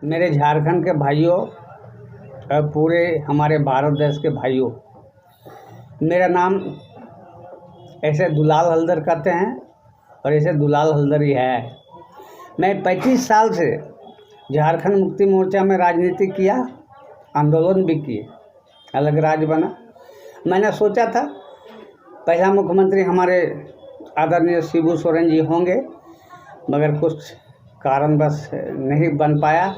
मेरे झारखंड के भाइयों और पूरे हमारे भारत देश के भाइयों, मेरा नाम ऐसे दुलाल हलदर कहते हैं और ऐसे दुलाल हलदर ही है। मैं 35 साल से झारखंड मुक्ति मोर्चा में राजनीति किया, आंदोलन भी किए, अलग राज्य बना। मैंने सोचा था पहला मुख्यमंत्री हमारे आदरणीय शिबू सोरेन जी होंगे, मगर कुछ कारणवश नहीं बन पाया।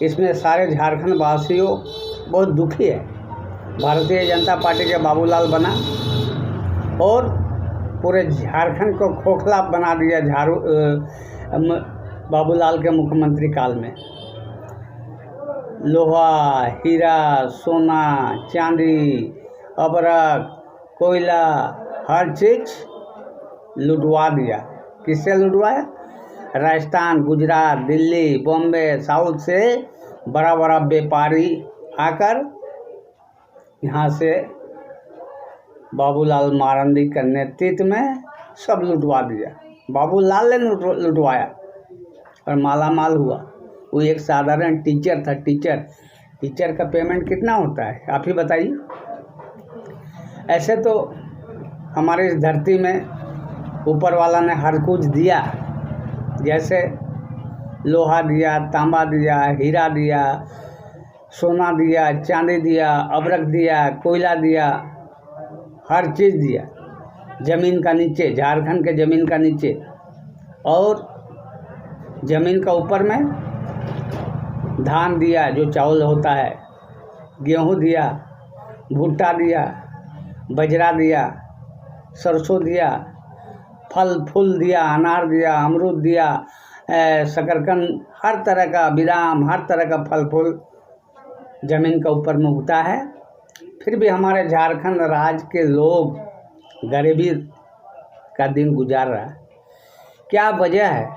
इसमें सारे झारखंड वासियों बहुत दुखी है। भारतीय जनता पार्टी के बाबूलाल बना और पूरे झारखंड को खोखला बना दिया बाबूलाल के मुख्यमंत्री काल में। लोहा, हीरा, सोना, चांदी, अबरक, कोयला, हर चीज़ लुटवा दिया। किससे लुटवाया? राजस्थान, गुजरात, दिल्ली, बॉम्बे, साउथ से बड़ा बड़ा व्यापारी आकर यहाँ से बाबूलाल मारंडी के नेतृत्व में सब लुटवा दिया। बाबूलाल ने लुटवाया और माला माल हुआ। वो एक साधारण टीचर था। टीचर का पेमेंट कितना होता है आप ही बताइए। ऐसे तो हमारे इस धरती में ऊपर वाला ने हर कुछ दिया, जैसे लोहा दिया, तांबा दिया, हीरा दिया, सोना दिया, चांदी दिया, अबरक दिया, कोयला दिया, हर चीज़ दिया। ज़मीन का नीचे, झारखंड के ज़मीन का नीचे, और ज़मीन का ऊपर में धान दिया जो चावल होता है, गेहूँ दिया, भुट्टा दिया, बजरा दिया, सरसों दिया, फल फूल दिया, अनार दिया, अमरूद दिया, शकरकंद, हर तरह का बादाम, हर तरह का फल फूल ज़मीन का ऊपर में उगता है। फिर भी हमारे झारखंड राज्य के लोग गरीबी का दिन गुजार रहा है। क्या वजह है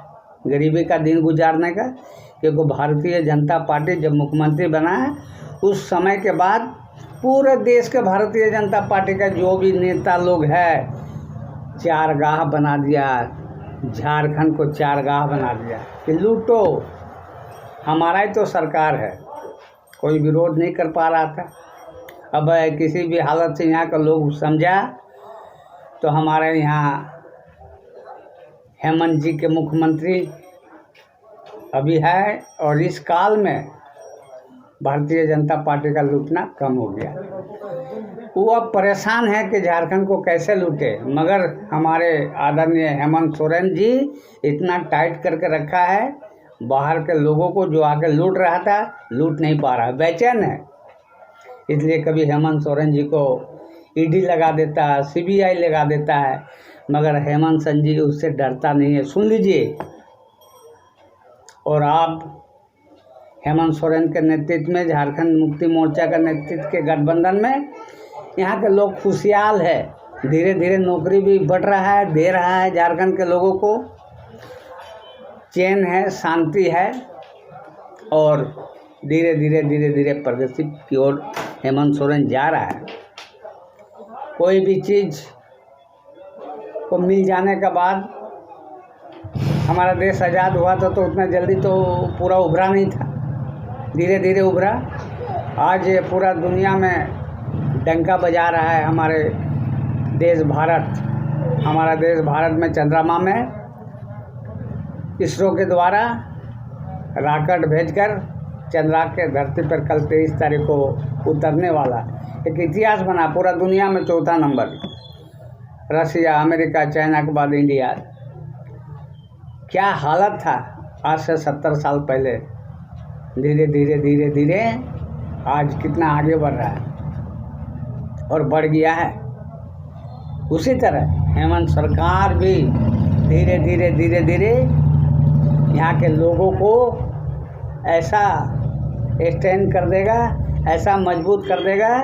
गरीबी का दिन गुजारने का? क्योंकि भारतीय जनता पार्टी जब मुख्यमंत्री बना है, उस समय के बाद पूरे देश के भारतीय जनता पार्टी का जो भी नेता लोग है, चारगाह बना दिया। झारखंड को चारगाह बना दिया कि लूटो। हमारा ही तो सरकार है, कोई विरोध नहीं कर पा रहा था। अब किसी भी हालत से यहाँ का लोग समझा तो हमारे यहाँ हेमंत जी के मुख्यमंत्री अभी है, और इस काल में भारतीय जनता पार्टी का लूटना कम हो गया। वो अब परेशान है कि झारखंड को कैसे लूटे, मगर हमारे आदरणीय हेमंत सोरेन जी इतना टाइट करके रखा है, बाहर के लोगों को जो आके लूट रहा था लूट नहीं पा रहा, बेचैन है। इसलिए कभी हेमंत सोरेन जी को ईडी लगा देता है, सीबीआई लगा देता है, मगर हेमंत सोरेन जी उससे डरता नहीं है। सुन लीजिए। और आप हेमंत सोरेन के नेतृत्व में, झारखंड मुक्ति मोर्चा का नेतृत्व के गठबंधन में यहाँ के लोग खुशहाल है। धीरे धीरे नौकरी भी बढ़ रहा है, दे रहा है झारखंड के लोगों को। चैन है, शांति है, और धीरे धीरे प्रगति की ओर हेमंत सोरेन जा रहा है। कोई भी चीज़ को मिल जाने के बाद, हमारा देश आज़ाद हुआ था तो उतना जल्दी तो पूरा उभरा नहीं था, धीरे धीरे उभरा। आज पूरा दुनिया में डंका बजा रहा है हमारे देश भारत। हमारा देश भारत में चंद्रमा में इसरो के द्वारा रॉकेट भेजकर चंद्रमा के धरती पर कल 23 तारीख को उतरने वाला। एक इतिहास बना पूरा दुनिया में, चौथा नंबर। रसिया, अमेरिका, चाइना के बाद इंडिया। क्या हालत था आज से 70 साल पहले। धीरे धीरे आज कितना आगे बढ़ रहा है और बढ़ गया है। उसी तरह हेमंत सरकार भी धीरे धीरे यहाँ के लोगों को ऐसा स्टैंड कर देगा, ऐसा मजबूत कर देगा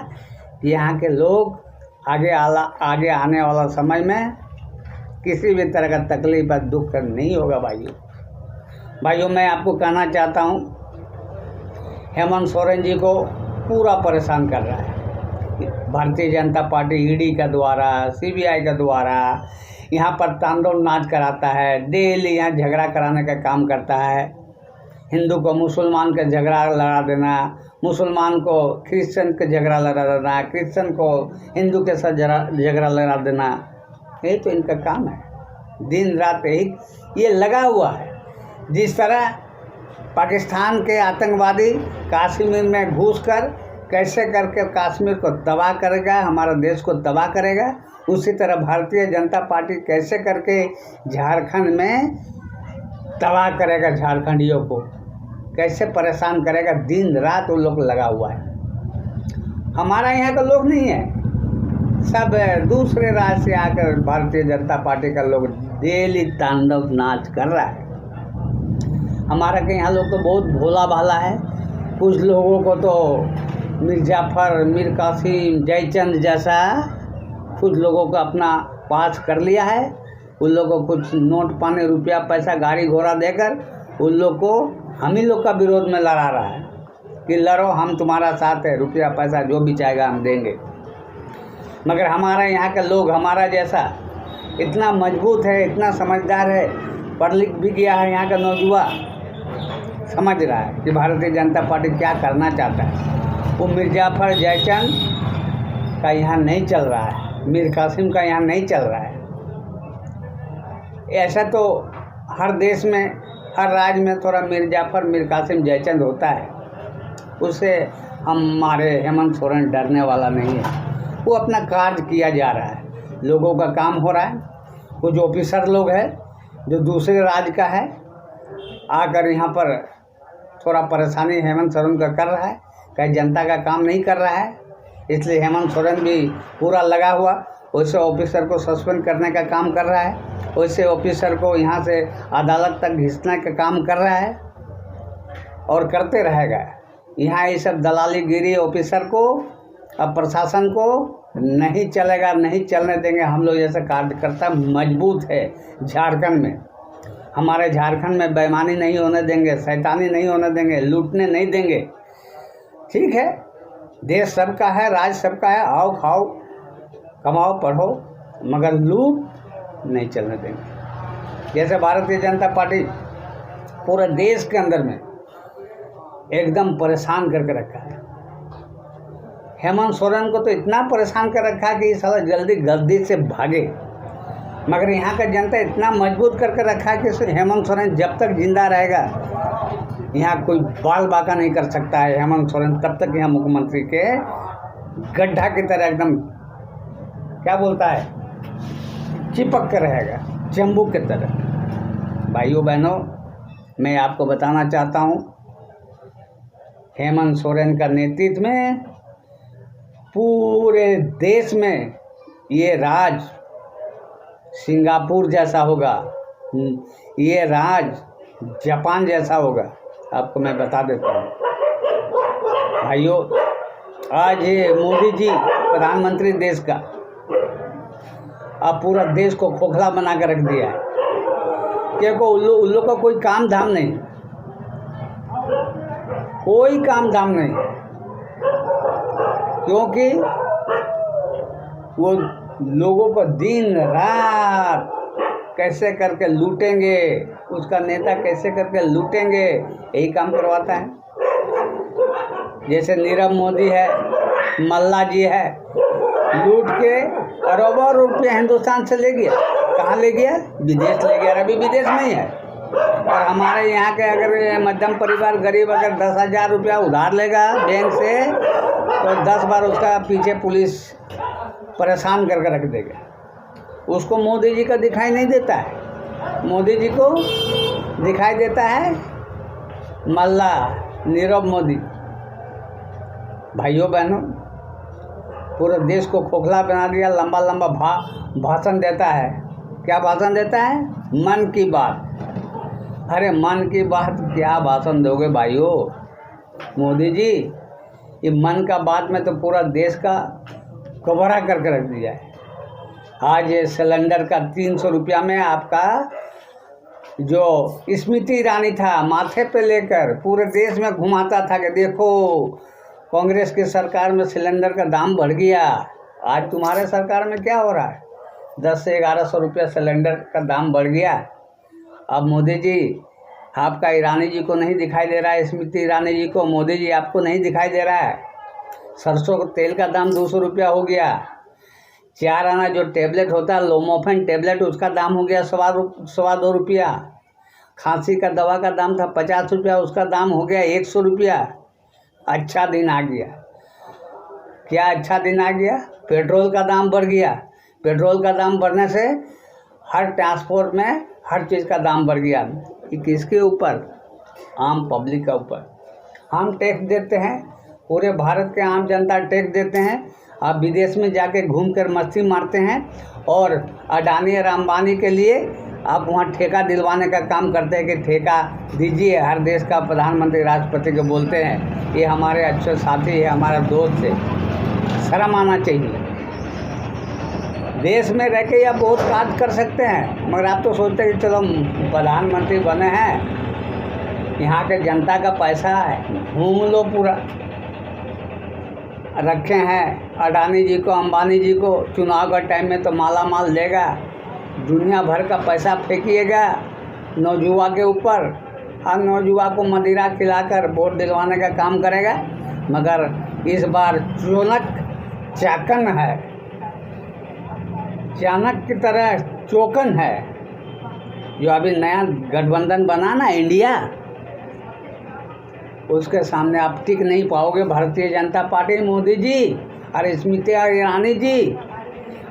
कि यहाँ के लोग आगे आने वाला समय में किसी भी तरह का तकलीफ या दुख नहीं होगा। भाइयों, मैं आपको कहना चाहता हूँ, हेमंत सोरेन जी को पूरा परेशान कर रहा है भारतीय जनता पार्टी। ईडी का द्वारा, सीबीआई का द्वारा यहाँ पर तांडव नाच कराता है, डेली यहाँ झगड़ा कराने का काम करता है। हिंदू को मुसलमान के झगड़ा लड़ा देना, मुसलमान को क्रिश्चियन के झगड़ा लड़ा देना, क्रिश्चियन को हिंदू के साथ झगड़ा लड़ा देना, यही तो इनका काम है। दिन रात यही ये लगा हुआ है। जिस तरह पाकिस्तान के आतंकवादी कश्मीर में घुसकर कैसे करके कश्मीर को तबाह करेगा, हमारा देश को तबाह करेगा, उसी तरह भारतीय जनता पार्टी कैसे करके झारखंड में तबाह करेगा, झारखंडियों को कैसे परेशान करेगा। दिन रात वो लोग लगा हुआ है। हमारा यहाँ का लोग नहीं है, सब दूसरे राज्य से आकर भारतीय जनता पार्टी का लोग डेली तांडव नाच कर रहा है। हमारा के यहाँ लोग तो बहुत भोला भाला है। कुछ लोगों को तो मीर जाफर, मीर कासिम, जयचंद जैसा कुछ लोगों को अपना पास कर लिया है। उन लोगों को कुछ नोट पाने, रुपया पैसा, गाड़ी घोड़ा देकर उन लोग को हम ही लोग का विरोध में लड़ा रहा है कि लड़ो, हम तुम्हारा साथ है, रुपया पैसा जो भी चाहेगा हम देंगे। मगर हमारा यहाँ के लोग हमारा जैसा इतना मजबूत है, इतना समझदार है, पढ़ लिख भी गया है। यहाँ का नौजवान समझ रहा है कि भारतीय जनता पार्टी क्या करना चाहता है। वो मीर जाफर, जयचंद का यहाँ नहीं चल रहा है, मीर कासिम का यहाँ नहीं चल रहा है। ऐसा तो हर देश में, हर राज्य में थोड़ा मीर जाफर, मीर कासिम, जयचंद होता है। उससे हमारे हेमंत सोरेन डरने वाला नहीं है। वो अपना कार्य किया जा रहा है, लोगों का काम हो रहा है। कुछ ऑफिसर लोग हैं जो दूसरे राज्य का है, आकर यहाँ पर थोड़ा परेशानी हेमंत सोरेन का कर रहा है, कहीं जनता का काम नहीं कर रहा है। इसलिए हेमंत सोरेन भी पूरा लगा हुआ, वैसे ऑफिसर को सस्पेंड करने का काम कर रहा है, वैसे ऑफिसर को यहाँ से अदालत तक घिसने का काम कर रहा है और करते रहेगा। यहाँ ये सब दलालीगिरी ऑफिसर को, अब प्रशासन को नहीं चलेगा, नहीं चलने देंगे। हम लोग जैसे कार्यकर्ता मजबूत है झारखंड में। हमारे झारखंड में बेईमानी नहीं होने देंगे, शैतानी नहीं होने देंगे, लूटने नहीं देंगे। ठीक है, देश सबका है, राज्य सबका है, आओ खाओ कमाओ पढ़ो, मगर लूट नहीं चलने देंगे। जैसे भारतीय जनता पार्टी पूरे देश के अंदर में एकदम परेशान करके रखा है। हेमंत सोरेन को तो इतना परेशान कर रखा है कि साला जल्दी गद्दी से भागे, मगर यहाँ का जनता इतना मजबूत करके रखा है कि हेमंत सोरेन जब तक जिंदा रहेगा यहाँ कोई बाल बाका नहीं कर सकता है। हेमंत सोरेन तब तक यहाँ मुख्यमंत्री के गड्ढा की तरह एकदम क्या बोलता है, चिपक कर रहेगा, चंबू की तरह। भाइयों बहनों, मैं आपको बताना चाहता हूँ, हेमंत सोरेन का नेतृत्व में पूरे देश में ये राज सिंगापुर जैसा होगा, ये राज जापान जैसा होगा। आपको मैं बता देता हूँ भाइयों। आज ये मोदी जी प्रधानमंत्री देश का, अब पूरा देश को खोखला बना कर रख दिया है, क्योंकि उन लोग का कोई काम धाम नहीं, कोई काम धाम नहीं, क्योंकि वो लोगों को दिन रात कैसे करके लूटेंगे, उसका नेता कैसे करके लूटेंगे, यही काम करवाता है। जैसे नीरव मोदी है, मल्ला जी है, लूट के अरबों रुपये हिंदुस्तान से ले गया। कहाँ ले गया? विदेश ले गया, अभी विदेश में ही है। और हमारे यहाँ के अगर मध्यम परिवार गरीब अगर 10,000 रुपया उधार लेगा बैंक से, तो 10 बार उसका पीछे पुलिस परेशान करके रख देगा। उसको मोदी जी का दिखाई नहीं देता है, मोदी जी को दिखाई देता है मल्ला नीरव मोदी। भाइयों बहनों, पूरे देश को खोखला बना दिया, लंबा लंबा भाषण देता है। क्या भाषण देता है? मन की बात। अरे मन की बात क्या भाषण दोगे भाइयों मोदी जी? ये मन का बात में तो पूरा देश का कवरा करके रख दिया है। आज ये सिलेंडर का 300 रुपया में आपका जो स्मृति ईरानी था, माथे पे लेकर पूरे देश में घुमाता था कि देखो कांग्रेस की सरकार में सिलेंडर का दाम बढ़ गया। आज तुम्हारे सरकार में क्या हो रहा है? 10 से 1100 रुपया सिलेंडर का दाम बढ़ गया। अब मोदी जी आपका ईरानी जी को नहीं दिखाई दे रहा है, स्मृति ईरानी जी को, मोदी जी आपको नहीं दिखाई दे रहा है। सरसों के तेल का दाम 200 रुपया हो गया। 4 आना जो टेबलेट होता है लोमोफेन टेबलेट, उसका दाम हो गया 2.25 रुपया। खांसी का दवा का दाम था 50 रुपया, उसका दाम हो गया 100 रुपया। अच्छा दिन आ गया। क्या अच्छा दिन आ गया? पेट्रोल का दाम बढ़ गया। पेट्रोल का दाम बढ़ने से हर ट्रांसपोर्ट में हर चीज़ का दाम बढ़ गया। कि किसके ऊपर? आम पब्लिक के ऊपर। हम टैक्स देते हैं, पूरे भारत के आम जनता टैक्स देते हैं। आप विदेश में जाके घूम कर मस्ती मारते हैं और अडानी और अंबानी के लिए आप वहाँ ठेका दिलवाने का काम करते हैं कि ठेका दीजिए। हर देश का प्रधानमंत्री राष्ट्रपति को बोलते हैं ये हमारे अच्छे साथी है, हमारा दोस्त है। शर्म आना चाहिए। देश में रह के आप बहुत काज कर सकते हैं, मगर आप तो सोचते हैं कि चलो प्रधानमंत्री बने हैं, यहाँ के जनता का पैसा है, घूम लो पूरा। रखे हैं अडानी जी को, अंबानी जी को, चुनाव का टाइम में तो माला माल देगा, दुनिया भर का पैसा फेंकिएगा नौजुवा के ऊपर और नौजुवा को मदिरा खिलाकर वोट दिलवाने का काम करेगा। मगर इस बार चाणक्य है, चाणक्य की तरह चौकन है। जो अभी नया गठबंधन बना ना इंडिया, उसके सामने आप टिक नहीं पाओगे। भारतीय जनता पार्टी, मोदी जी और स्मृति ईरानी जी,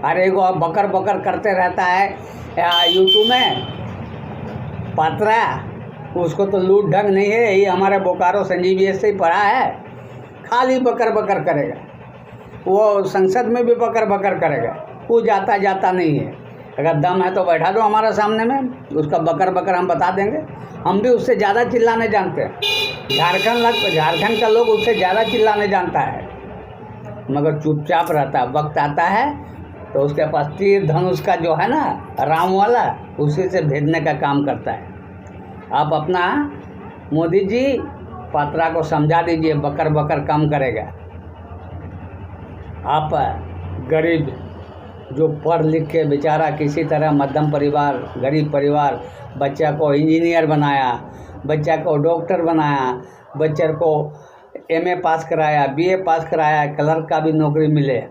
अरे वो बकर बकर करते रहता है यूट्यूब में पात्रा, उसको तो लूट ढंग नहीं है। यही हमारे बोकारो संजीव से ही पढ़ा है, खाली बकर बकर करेगा। वो संसद में भी बकर बकर करेगा, वो जाता नहीं है। अगर दम है तो बैठा दो हमारे सामने में, उसका बकर बकर हम बता देंगे। हम भी उससे ज़्यादा चिल्लाने जानते हैं। झारखंड का लोग उससे ज़्यादा चिल्लाने जानता है, मगर चुपचाप रहता है। वक्त आता है तो उसके पास तीर धनुष का जो है ना राम वाला, उसी से भेजने का काम करता है। आप अपना मोदी जी पात्रा को समझा दीजिए, बकर बकर कम करेगा। आप गरीब जो पढ़ लिख के बेचारा किसी तरह मध्यम परिवार, गरीब परिवार, बच्चा को इंजीनियर बनाया, बच्चा को डॉक्टर बनाया, बच्चे को एमए पास कराया, बीए पास कराया, क्लर्क का भी नौकरी मिले।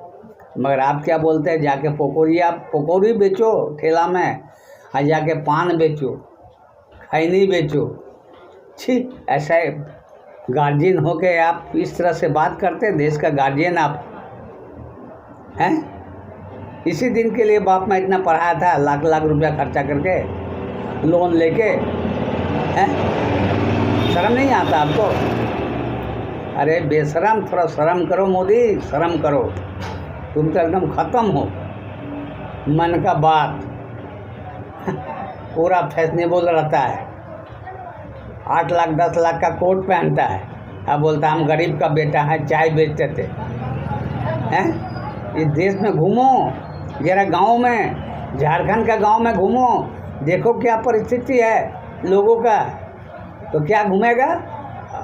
मगर आप क्या बोलते हैं? जाके पकौड़ी बेचो ठेला में, और जाके पान बेचो, खैनी बेचो। छी, ऐसा गार्जियन हो के आप इस तरह से बात करते हैं? देश का गार्जियन आप हैं। इसी दिन के लिए बाप मैं इतना पढ़ाया था, लाख लाख रुपया खर्चा करके, लोन लेके। हैं, शर्म नहीं आता आपको? अरे बेशरम, थोड़ा शर्म करो मोदी, शर्म करो। तुम तो एकदम ख़त्म हो। मन का बात पूरा फैशनेबल रहता है। 8 लाख 10 लाख का कोट पहनता है, अब बोलता हम गरीब का बेटा है, चाय बेचते थे। हैं, इस देश में घूमो जरा, गांव में, झारखंड का गांव में घूमो, देखो क्या परिस्थिति है लोगों का। तो क्या घूमेगा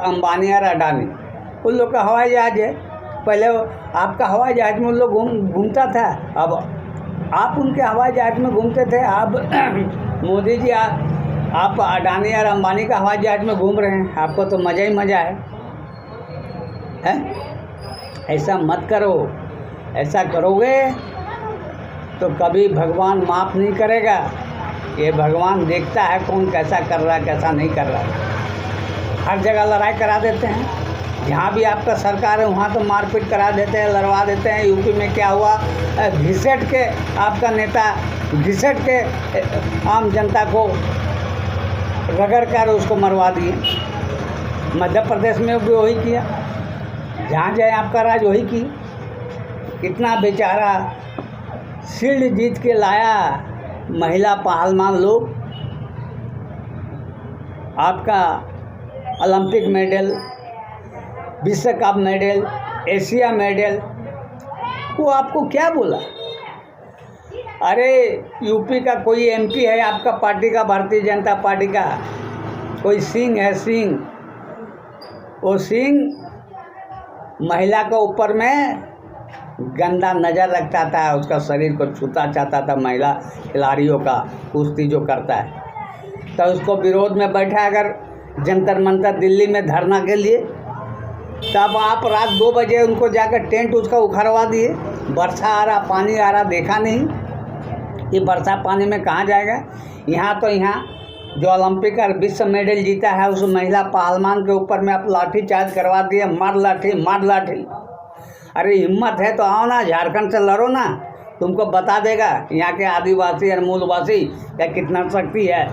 अंबानी और अडानी? उन लोग का हवाई जहाज है। पहले आपका हवाई जहाज में उन लोग घूमता था, अब आप उनके हवाई जहाज में घूमते थे। आप मोदी जी आप अडानी और अंबानी का हवाई जहाज में घूम रहे हैं। आपको तो मज़ा ही मज़ा है। ऐसा मत करो। ऐसा करोगे तो कभी भगवान माफ़ नहीं करेगा। ये भगवान देखता है कौन कैसा कर रहा है, कैसा नहीं कर रहा है। हर जगह लड़ाई करा देते हैं। जहाँ भी आपका सरकार है वहाँ तो मारपीट करा देते हैं, लड़वा देते हैं। यूपी में क्या हुआ, घिसट के आपका नेता घिसट के आम जनता को रगड़ कर उसको मरवा दिए। मध्य प्रदेश में भी वही किया, जहाँ जाए आपका राज वही की। कितना बेचारा शील्ड जीत के लाया महिला पहलवान लोग, आपका ओलंपिक मेडल, विश्व कप मेडल, एशिया मेडल, वो आपको क्या बोला? अरे यूपी का कोई एमपी है आपका पार्टी का, भारतीय जनता पार्टी का, कोई सिंह है, सिंह, वो सिंह महिला के ऊपर में गंदा नज़र रखता था, उसका शरीर को छूता चाहता था। महिला खिलाड़ियों का कुश्ती जो करता है, तो उसको विरोध में बैठा अगर जंतर मंतर दिल्ली में धरना के लिए, तब आप रात 2 बजे उनको जाकर टेंट उसका उखड़वा दिए। वर्षा आ रहा, पानी आ रहा, देखा नहीं ये वर्षा पानी में कहाँ जाएगा। यहाँ तो यहाँ जो ओलंपिक और विश्व मेडल जीता है उस महिला पहलवान के ऊपर में आप लाठी चार्ज करवा दिए, मार लाठी मार लाठी। अरे हिम्मत है तो आओ ना, झारखंड से लड़ो ना, तुमको बता देगा यहाँ के आदिवासी और मूलवासी क्या कितना शक्ति है।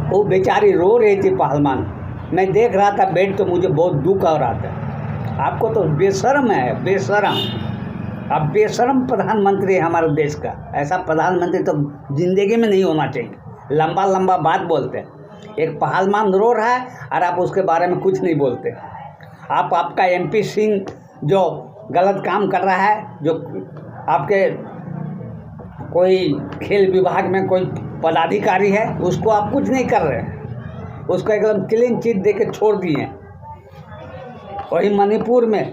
वो बेचारी रो रही थी पहलवान, मैं देख रहा था बेड, तो मुझे बहुत दुख हो रहा था। आपको तो बेशर्म है, बेशर्म। अब बेशर्म प्रधानमंत्री है हमारे देश का। ऐसा प्रधानमंत्री तो जिंदगी में नहीं होना चाहिए। लंबा लंबा बात बोलते हैं, एक पहलवान रो रहा है और आप उसके बारे में कुछ नहीं बोलते। आपका MP सिंह जो गलत काम कर रहा है, जो आपके कोई खेल विभाग में कोई पदाधिकारी है, उसको आप कुछ नहीं कर रहे हैं, उसको एकदम क्लीन चिट दे के छोड़ दिए। वही मणिपुर में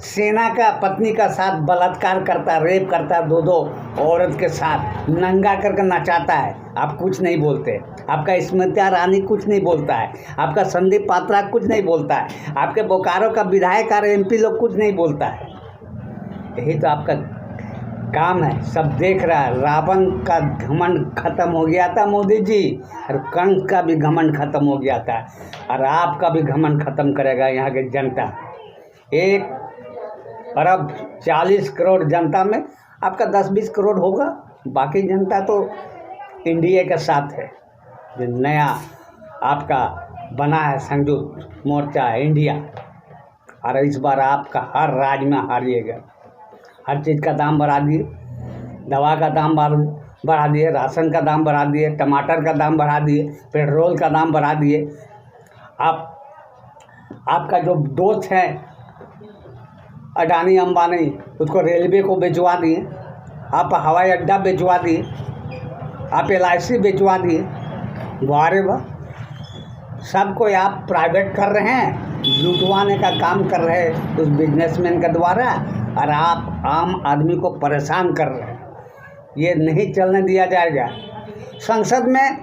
सेना का पत्नी का साथ बलात्कार करता, रेप करता, 2 औरत के साथ नंगा करके नचाता है, आप कुछ नहीं बोलते। आपका स्मृति ईरानी कुछ नहीं बोलता है, आपका संदीप पात्रा कुछ नहीं बोलता है, आपके बोकारो का विधायक और MP लोग कुछ नहीं बोलता है। यही तो आपका काम है, सब देख रहा है। रावण का घमंड खत्म हो गया था मोदी जी, और कंस का भी घमंड खत्म हो गया था, और आपका भी घमंड खत्म करेगा यहाँ की जनता। 1 अरब 40 करोड़ जनता में आपका 10-20 करोड़ होगा, बाकी जनता तो इंडिया के साथ है। जो नया आपका बना है संयुक्त मोर्चा इंडिया, और इस बार आपका हर राज्य में हारिएगा। हर चीज़ का दाम बढ़ा दिए, दवा का दाम बढ़ा दिए, राशन का दाम बढ़ा दिए, टमाटर का दाम बढ़ा दिए, पेट्रोल का दाम बढ़ा दिए। आपका जो दोस्त है अडानी अंबानी, उसको रेलवे को बेचवा दिए, आप हवाई अड्डा बेचवा दिए, आप LIC बेचवा दिए। वारे वाह, सबको आप प्राइवेट कर रहे हैं, लुटवाने का काम कर रहे हैं उस बिजनेसमैन के द्वारा, और आप आम आदमी को परेशान कर रहे हैं। ये नहीं चलने दिया जाएगा। संसद में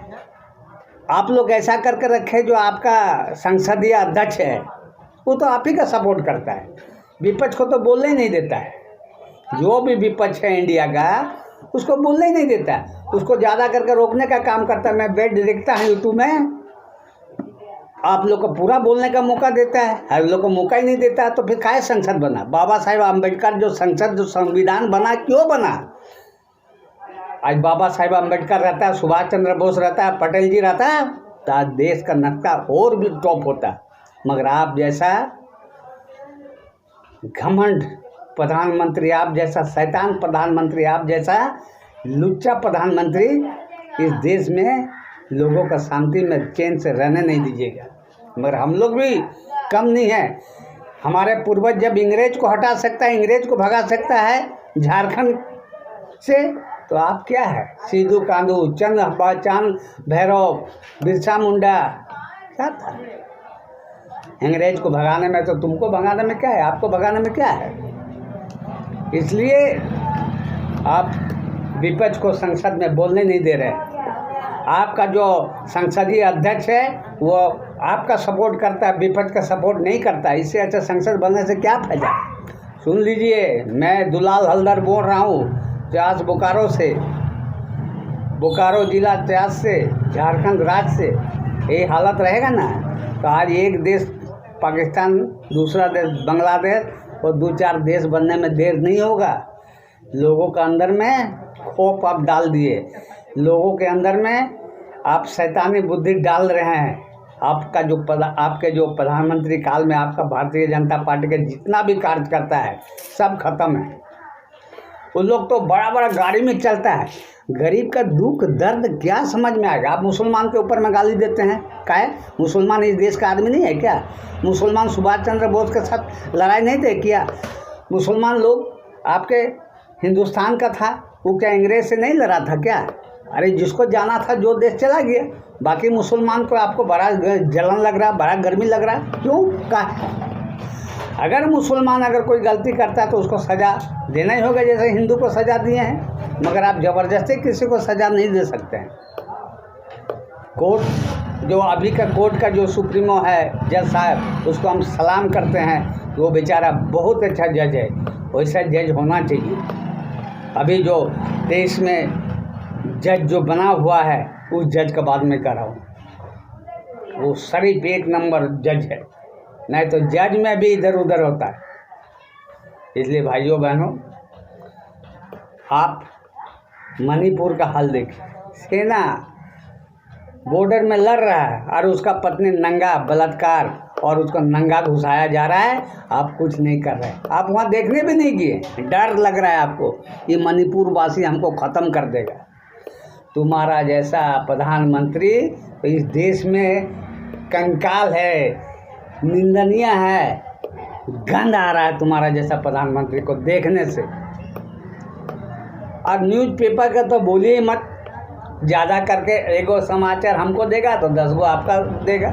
आप लोग ऐसा करके रखे, जो आपका संसदीय अध्यक्ष है वो तो आप ही का सपोर्ट करता है, विपक्ष को तो बोलने ही नहीं देता है। जो भी विपक्ष है इंडिया का, उसको बोलने ही नहीं देता, उसको ज़्यादा करके रोकने का काम करता है। मैं बेड देखता हूँ यूट्यूब में, आप लोग को पूरा बोलने का मौका देता है, हर लोग को मौका ही नहीं देता है। तो फिर काहे संसद बना? बाबा साहेब अम्बेडकर जो संसद, जो संविधान बना, क्यों बना? आज बाबा साहेब अम्बेडकर रहता है, सुभाष चंद्र बोस रहता है, पटेल जी रहता है, तो आज देश का नक्शा और भी टॉप होता। मगर आप जैसा घमंड प्रधानमंत्री, आप जैसा शैतान प्रधानमंत्री, आप जैसा लुच्चा प्रधानमंत्री इस देश में लोगों का शांति में चैन से रहने नहीं दीजिएगा। मगर हम लोग भी कम नहीं है। हमारे पूर्वज जब इंग्रेज को हटा सकता है, इंग्रेज को भगा सकता है झारखंड से, तो आप क्या है? सिद्धू कांदू, चांद भैरव, बिरसा मुंडा, क्या था? अंग्रेज को भगाने में, तो तुमको भगाने में क्या है? आपको भगाने में क्या है? इसलिए आप विपक्ष को संसद में बोलने नहीं दे रहे। आपका जो संसदीय अध्यक्ष है वो आपका सपोर्ट करता है, विपक्ष का सपोर्ट नहीं करता। इससे अच्छा संसद बनने से क्या फायदा? सुन लीजिए, मैं दुलाल हलदर बोल रहा हूँ चास बोकारो से, बोकारो जिला चास से, झारखंड राज्य से। ये हालत रहेगा ना तो आज एक देश पाकिस्तान, दूसरा देश बांग्लादेश और 2-4 देश बनने में देर नहीं होगा। लोगों के अंदर में खौफ आप डाल दिए, लोगों के अंदर में आप शैतानी बुद्धि डाल रहे हैं। आपका जो आपके जो प्रधानमंत्री काल में आपका भारतीय जनता पार्टी के जितना भी कार्य करता है सब खत्म है। उन लोग तो बड़ा बड़ा गाड़ी में चलता है, गरीब का दुख दर्द क्या समझ में आएगा? आप मुसलमान के ऊपर में गाली देते हैं, क्या है? मुसलमान इस देश का आदमी नहीं है क्या? मुसलमान सुभाष चंद्र बोस के साथ लड़ाई नहीं थे क्या? मुसलमान लोग आपके हिंदुस्तान का था, वो क्या अंग्रेज से नहीं लड़ा था क्या? अरे जिसको जाना था जो देश चला गया। बाकी मुसलमान को आपको बड़ा जलन लग रहा, बड़ा गर्मी लग रहा, क्यों? का अगर मुसलमान अगर कोई गलती करता है तो उसको सज़ा देना ही होगा, जैसे हिंदू को सज़ा दिए हैं, मगर आप ज़बरदस्ती किसी को सज़ा नहीं दे सकते हैं। कोर्ट जो अभी का कोर्ट का जो सुप्रीमो है जज साहब, उसको हम सलाम करते हैं। वो बेचारा बहुत अच्छा जज है, वैसा जज होना चाहिए। अभी जो देश में जज जो बना हुआ है उस जज का बाद में कर रहा हूँ, वो शरीफ एक नंबर जज है, नहीं तो जज में भी इधर उधर होता है। इसलिए भाइयों बहनों, आप मणिपुर का हाल देखिए, सेना बॉर्डर में लड़ रहा है और उसका पत्नी नंगा बलात्कार और उसको नंगा घुसाया जा रहा है, आप कुछ नहीं कर रहे, आप वहाँ देखने भी नहीं गए। डर लग रहा है आपको, ये मणिपुर वासी हमको ख़त्म कर देगा। तुम्हारा जैसा प्रधानमंत्री तो इस देश में कंकाल है, निंदनीय है, गंध आ रहा है तुम्हारा जैसा प्रधानमंत्री को देखने से। और न्यूज़पेपर का तो बोलिए मत, ज़्यादा करके एगो समाचार हमको देगा तो 10 गो आपका देगा।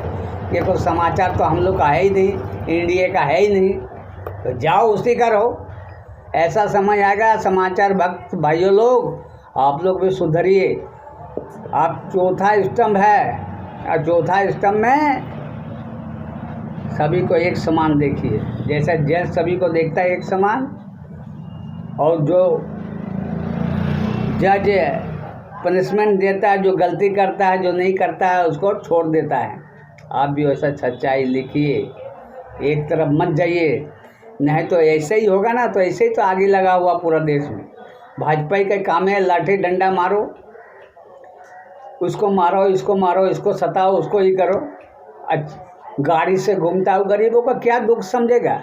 ये कोई समाचार तो हम लोग का है ही नहीं, इंडिया का है ही नहीं, तो जाओ उसी का रहो। ऐसा समझ आएगा समाचार भक्त भाइयों लोग, आप लोग भी सुधरिए। आप चौथा स्तंभ है और चौथा स्तंभ में सभी को एक समान देखिए, जैसा जज सभी को देखता है एक समान, और जो जज पनिशमेंट देता है, जो गलती करता है, जो नहीं करता है उसको छोड़ देता है। आप भी वैसा सच्चाई लिखिए, एक तरफ मत जाइए, नहीं तो ऐसे ही होगा ना, तो ऐसे ही तो आगे लगा हुआ पूरा देश में। भाजपा का काम है लाठी डंडा मारो, उसको मारो, इसको मारो, इसको सताओ, उसको ही करो। गाड़ी से घूमता हो, गरीबों का क्या दुख समझेगा?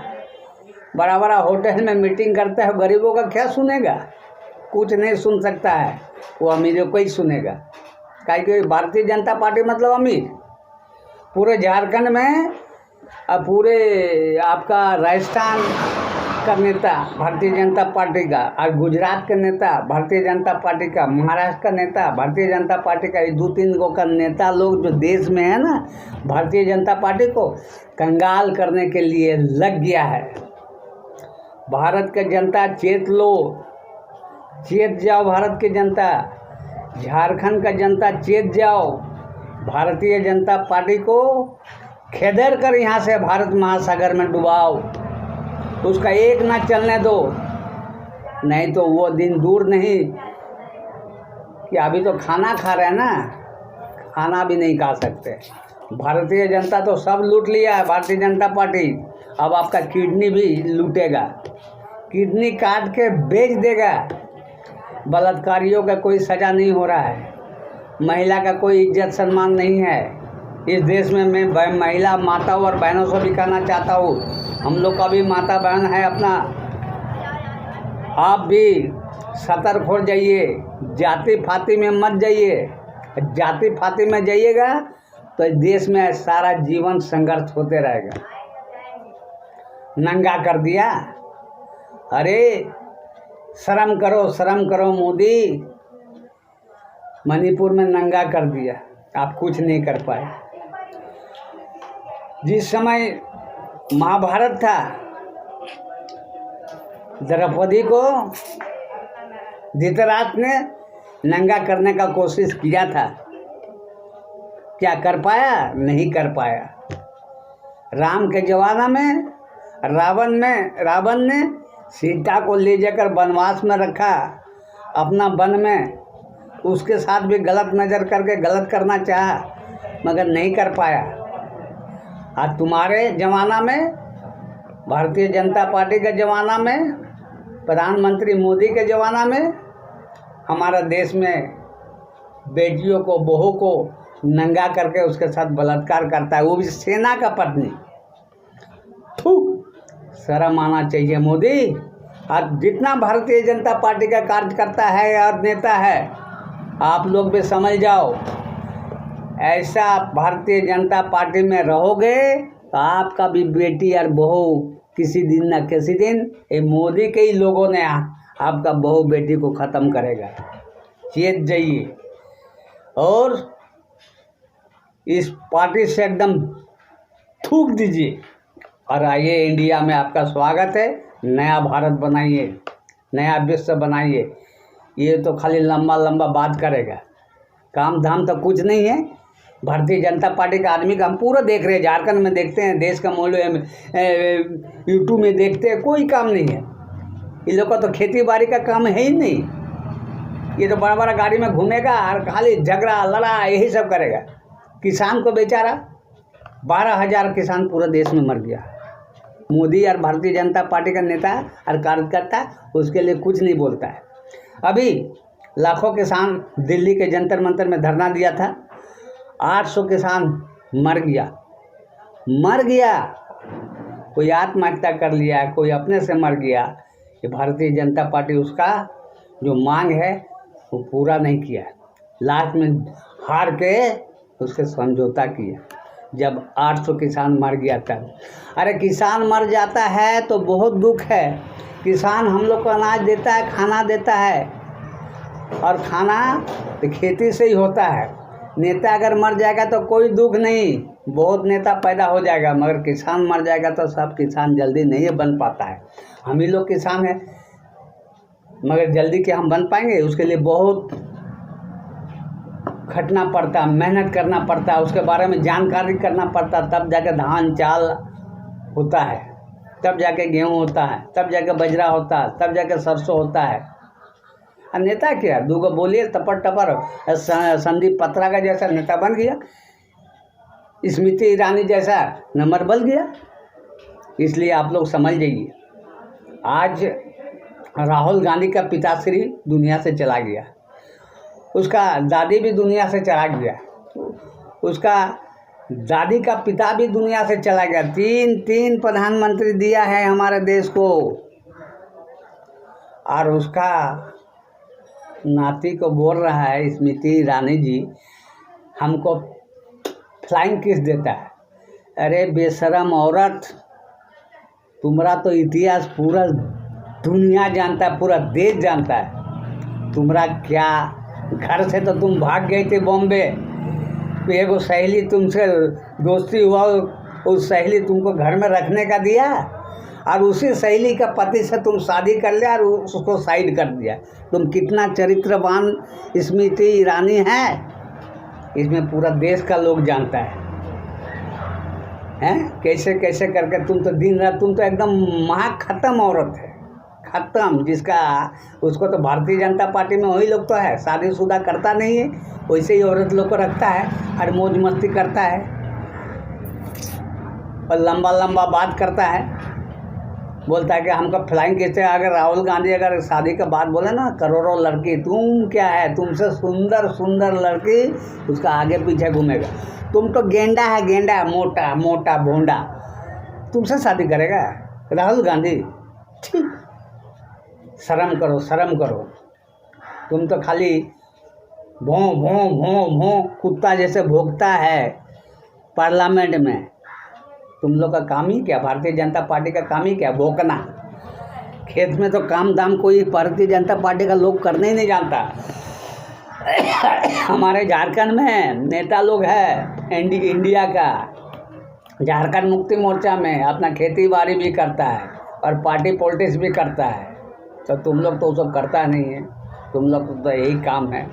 बड़ा बड़ा होटल में मीटिंग करता है, गरीबों का क्या सुनेगा? कुछ नहीं सुन सकता है, वो अमीरों को ही सुनेगा। काहे कि भारतीय जनता पार्टी मतलब अमीर। पूरे झारखंड में और पूरे आपका राजस्थान का नेता भारतीय जनता पार्टी का, और गुजरात के नेता भारतीय जनता पार्टी का, महाराष्ट्र का नेता भारतीय जनता पार्टी का, ये 2-3 गो का नेता लोग जो देश में है ना, भारतीय जनता पार्टी को कंगाल करने के लिए लग गया है। भारत का जनता चेत लो, चेत जाओ भारत की जनता, झारखंड का जनता चेत जाओ। भारतीय जनता पार्टी को खेदर कर यहाँ से भारत महासागर में डुबाओ, उसका एक ना चलने दो, नहीं तो वो दिन दूर नहीं कि अभी तो खाना खा रहे हैं ना, खाना भी नहीं खा सकते। भारतीय जनता तो सब लूट लिया है भारतीय जनता पार्टी, अब आपका किडनी भी लूटेगा, किडनी काट के बेच देगा। बलात्कारियों का कोई सज़ा नहीं हो रहा है, महिला का कोई इज्जत सम्मान नहीं है इस देश में। मैं महिला माताओं और बहनों से भी कहना चाहता हूँ, हम लोग का भी माता बहन है अपना, आप भी सतर्क हो जाइए, जाति फाती में मत जाइए। जाति फाती में जाइएगा तो इस देश में सारा जीवन संघर्ष होते रहेगा। नंगा कर दिया, अरे शर्म करो मोदी, मणिपुर में नंगा कर दिया, आप कुछ नहीं कर पाए। जिस समय महाभारत था, द्रौपदी को धृतराष्ट्र ने नंगा करने का कोशिश किया था, क्या कर पाया? नहीं कर पाया। राम के जमाना में रावण ने सीता को ले जाकर वनवास में रखा, अपना वन में, उसके साथ भी गलत नज़र करके गलत करना चाहा, मगर नहीं कर पाया। आज तुम्हारे ज़माना में, भारतीय जनता पार्टी के ज़माना में, प्रधानमंत्री मोदी के ज़माना में, हमारा देश में बेटियों को, बहू को नंगा करके उसके साथ बलात्कार करता है, वो भी सेना का पत्नी। शर्म आना चाहिए मोदी। आज जितना भारतीय जनता पार्टी का कार्यकर्ता है और नेता है, आप लोग भी समझ जाओ, ऐसा भारतीय जनता पार्टी में रहोगे तो आपका भी बेटी और बहू किसी दिन न किसी दिन ये मोदी के ही लोगों ने आपका बहू बेटी को ख़त्म करेगा। चेत जाइए और इस पार्टी से एकदम थूक दीजिए। और आइए, इंडिया में आपका स्वागत है। नया भारत बनाइए, नया विश्व बनाइए। ये तो खाली लंबा लंबा बात करेगा, काम धाम तो कुछ नहीं है। भारतीय जनता पार्टी का आदमी का हम पूरा देख रहे हैं, झारखंड में देखते हैं, देश का मोहल्ले यूट्यूब में देखते हैं, कोई काम नहीं है। इन लोग का तो खेती बाड़ी का काम है ही नहीं। ये तो बड़ा बड़ा गाड़ी में घूमेगा और खाली झगड़ा लड़ा यही सब करेगा। किसान को बेचारा 12,000 किसान पूरे देश में मर गया। मोदी और भारतीय जनता पार्टी का नेता और कार्यकर्ता उसके लिए कुछ नहीं बोलता है। अभी लाखों किसान दिल्ली के जंतर मंतर में धरना दिया था, 800 किसान मर गया। कोई आत्महत्या कर लिया, कोई अपने से मर गया। ये भारतीय जनता पार्टी उसका जो मांग है वो पूरा नहीं किया। लास्ट में हार के उसके समझौता किया। जब 800 किसान मर गया तब, अरे किसान मर जाता है तो बहुत दुख है। किसान हम लोग को अनाज देता है, खाना देता है, और खाना तो खेती से ही होता है। नेता अगर मर जाएगा तो कोई दुख नहीं, बहुत नेता पैदा हो जाएगा, मगर किसान मर जाएगा तो सब किसान जल्दी नहीं बन पाता है। हम ही लोग किसान हैं, मगर जल्दी के हम बन पाएंगे? उसके लिए बहुत खटना पड़ता, मेहनत करना पड़ता, उसके बारे में जानकारी करना पड़ता, तब जाके धान चाल होता है, तब जाके गेहूँ होता है, तब जाके बजरा होता है, तब जाके सरसों होता है। और नेता क्या, दूगो बोलिए टपर टपर संदीप पत्रा का जैसा नेता बन गया, स्मृति ईरानी जैसा नंबर बल गया। इसलिए आप लोग समझ जाइए, आज राहुल गांधी का पिताश्री दुनिया से चला गया, उसका दादी भी दुनिया से चला गया, उसका दादी का पिता भी दुनिया से चला गया। तीन प्रधानमंत्री दिया है हमारे देश को, और उसका नाती को बोल रहा है स्मृति ईरानी जी हमको फ्लाइंग किस देता है। अरे बेशरम औरत, तुम्हारा तो इतिहास पूरा दुनिया जानता है, पूरा देश जानता है। तुम्हारा क्या, घर से तो तुम भाग गए थे बॉम्बे, तो एगो सहेली तुमसे दोस्ती हुआ, उस सहेली तुमको घर में रखने का दिया, और उसी सहेली का पति से तुम शादी कर लिया और उसको साइड कर दिया। तुम कितना चरित्रवान स्मृति ईरानी है, इसमें पूरा देश का लोग जानता है। कैसे कैसे करके तुम तो दिन रात, तुम तो एकदम महाखत्म औरत है, खत्म। जिसका उसको तो भारतीय जनता पार्टी में वही लोग तो है, शादीशुदा करता नहीं है, वैसे ही औरत लोग को रखता है और मौज मस्ती करता है और लंबा लंबा बात करता है, बोलता है कि हमको फ्लाइंग कैसे। अगर राहुल गांधी अगर शादी का बात बोले ना, करोड़ों लड़की, तुम क्या है, तुमसे सुंदर सुंदर लड़की उसका आगे पीछे घूमेगा। तुम तो गेंडा है, गेंडा मोटा मोटा भोंडा, तुमसे शादी करेगा राहुल गांधी? ठीक, शर्म करो, शर्म करो। तुम तो खाली भों भों भों भों कुत्ता जैसे भोंकता है पार्लियामेंट में। तुम लोग का काम ही क्या, भारतीय जनता पार्टी का काम ही क्या, भोंकना। खेत में तो काम दाम कोई भारतीय जनता पार्टी का लोग करने ही नहीं जानता। हमारे झारखंड में नेता लोग है इंडिया का, झारखंड मुक्ति मोर्चा में अपना खेती बाड़ी भी करता है और पार्टी पॉलिटिक्स भी करता है। तो तुम लोग तो सब करता नहीं है, तुम लोग तो यही काम है।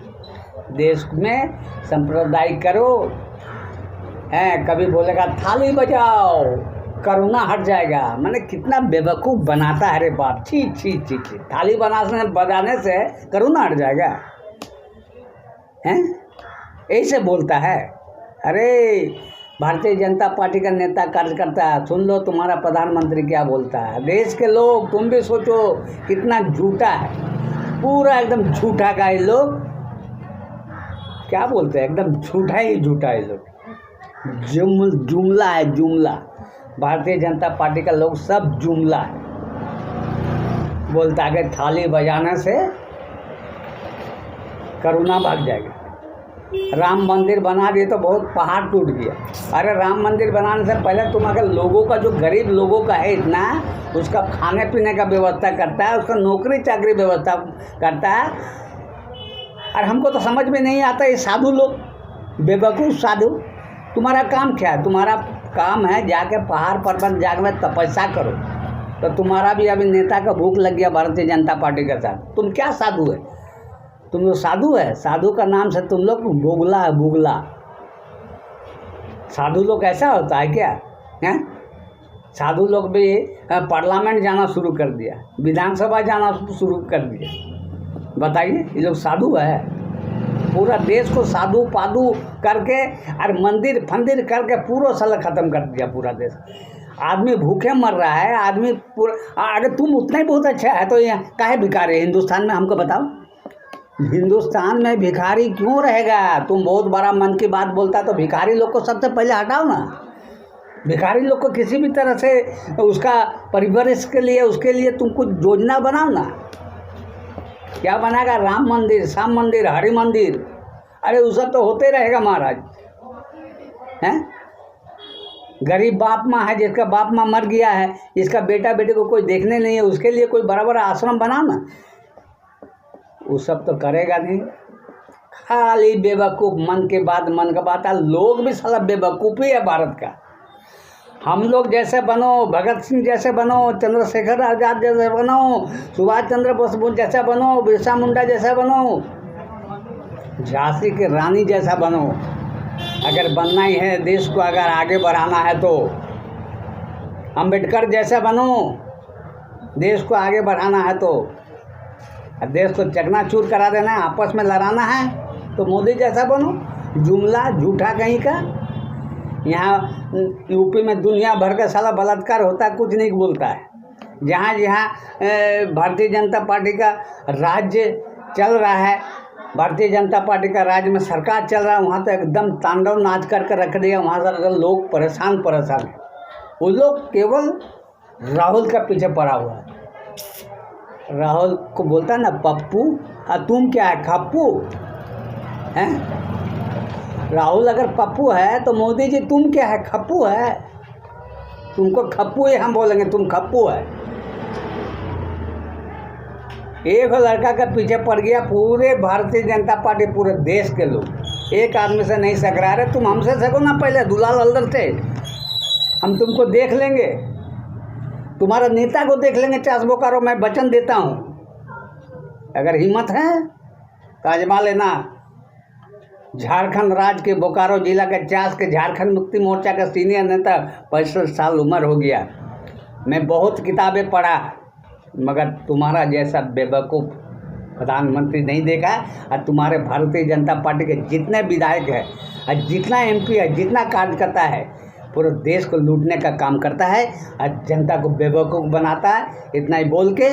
देश में सांप्रदायिक करो, है कभी बोलेगा थाली बजाओ करोना हट जाएगा। मैंने कितना बेवकूफ़ बनाता है रे बाप, छी छी छी छी। थाली बजाने से करोना हट जाएगा, हैं ऐसे बोलता है। अरे भारतीय जनता पार्टी का नेता कार्यकर्ता, सुन लो तुम्हारा प्रधानमंत्री क्या बोलता है। देश के लोग तुम भी सोचो कितना झूठा है, पूरा एकदम झूठा का ये लोग क्या बोलते हैं, एकदम झूठा ही झूठा ये लोग। जुमला है, जुमला। भारतीय जनता पार्टी का लोग सब जुमला है। बोलता है कि थाली बजाने से करोना भाग जाएगा। राम मंदिर बना दिए तो बहुत पहाड़ टूट गया। अरे राम मंदिर बनाने से पहले तुम अगर लोगों का, जो गरीब लोगों का है इतना, उसका खाने पीने का व्यवस्था करता है, उसका नौकरी चाकरी व्यवस्था करता है। और हमको तो समझ में नहीं आता ये साधु लोग, बेवकूफ़ साधु। तुम्हारा काम क्या है? तुम्हारा काम है जाके पहाड़ पर्वत जाके में तपस्या करो। तो तुम्हारा भी अभी नेता का भूख लग गया भारतीय जनता पार्टी के साथ। तुम क्या साधु है? तुम लोग साधु है? साधु का नाम से तुम लोग बुगला है, बुगला। साधु लोग ऐसा होता है क्या हैं? साधु लोग भी पार्लियामेंट जाना शुरू कर दिया, विधानसभा जाना शुरू कर दिया। बताइए, ये लोग साधु है? पूरा देश को साधु पादू करके और मंदिर फंदिर करके पूरा साल ख़त्म कर दिया पूरा देश। आदमी भूखे मर रहा है, आदमी पूरा। अगर तुम उतना ही बहुत अच्छा है तो यहाँ काहे भिखारी हिंदुस्तान में? हमको बताओ, हिंदुस्तान में भिखारी क्यों रहेगा? तुम बहुत बड़ा मन की बात बोलता तो भिखारी लोग को सबसे पहले हटाओ ना। भिखारी लोग को किसी भी तरह से उसका परिवरिश के लिए, उसके लिए तुम कुछ योजना बनाओ ना। क्या बनाएगा? राम मंदिर, श्याम मंदिर, हरि मंदिर, अरे वो सब तो होते रहेगा महाराज हैं। गरीब बाप माँ है, जिसका बाप माँ मर गया है, जिसका बेटा बेटे को कोई देखने नहीं है, उसके लिए कोई बड़ा बड़ा आश्रम बनाओ ना। वो सब तो करेगा नहीं, खाली बेवकूफ़, मन के बाद मन का बात है। लोग भी साला बेवकूफ़ ही है भारत का। हम लोग जैसे बनो, भगत सिंह जैसे बनो, चंद्रशेखर आज़ाद जैसे बनो, सुभाष चंद्र बोस जैसा बनो, बिरसा मुंडा जैसा बनो, झांसी की रानी जैसा बनो। अगर बनना ही है देश को, अगर आगे बढ़ाना है तो अम्बेडकर जैसा बनो। देश को आगे बढ़ाना है तो, देश को चकनाचूर करा देना है, आपस में लड़ाना है तो मोदी जैसा बनो। जुमला झूठा कहीं का। यहाँ यूपी में दुनिया भर का साला बलात्कार होता है, कुछ नहीं बोलता है। जहाँ जहाँ भारतीय जनता पार्टी का राज्य चल रहा है, भारतीय जनता पार्टी का राज्य में सरकार चल रहा है, वहाँ तो एकदम तांडव नाच करके रख दिया। वहाँ से लोग परेशान है। वो लोग केवल राहुल का पीछे पड़ा हुआ है। राहुल को बोलता है ना पप्पू, तुम क्या है खप्पू हैं? राहुल अगर पप्पू है तो मोदी जी तुम क्या है? खप्पू है। तुमको खप्पू ही हम बोलेंगे, तुम खप्पू है। एक लड़का का पीछे पड़ गया पूरे भारतीय जनता पार्टी, पूरे देश के लोग। एक आदमी से नहीं सक रहा है। तुम हमसे सको ना पहले, दुलाल अल्दर से। हम तुमको देख लेंगे, तुम्हारा नेता को देख लेंगे। चास बोकारो मैं वचन देता हूँ, अगर हिम्मत है तो आजमा लेना। झारखंड राज्य के बोकारो जिला के चास के झारखंड मुक्ति मोर्चा का सीनियर नेता, 65 साल उम्र हो गया। मैं बहुत किताबें पढ़ा, मगर तुम्हारा जैसा बेवकूफ़ प्रधानमंत्री नहीं देखा। और तुम्हारे भारतीय जनता पार्टी के जितने विधायक हैं और जितना MP है, जितना कार्यकर्ता है, पूरे देश को लूटने का काम करता है और जनता को बेवकूफ़ बनाता है। इतना ही बोल के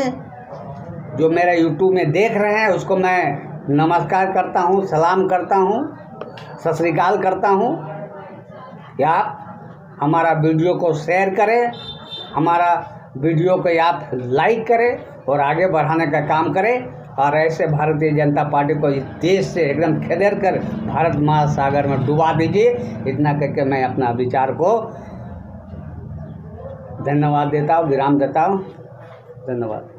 जो मेरा YouTube में देख रहे हैं उसको मैं नमस्कार करता हूँ, सलाम करता हूँ, सत श्री अकाल करता हूँ कि आप हमारा वीडियो को शेयर करें, हमारा वीडियो को आप लाइक करें और आगे बढ़ाने का काम करें। और ऐसे भारतीय जनता पार्टी को इस देश से एकदम खदेड़ कर भारत महासागर में डुबा दीजिए। इतना करके मैं अपना विचार को धन्यवाद देता हूँ, विराम देता हूँ। धन्यवाद।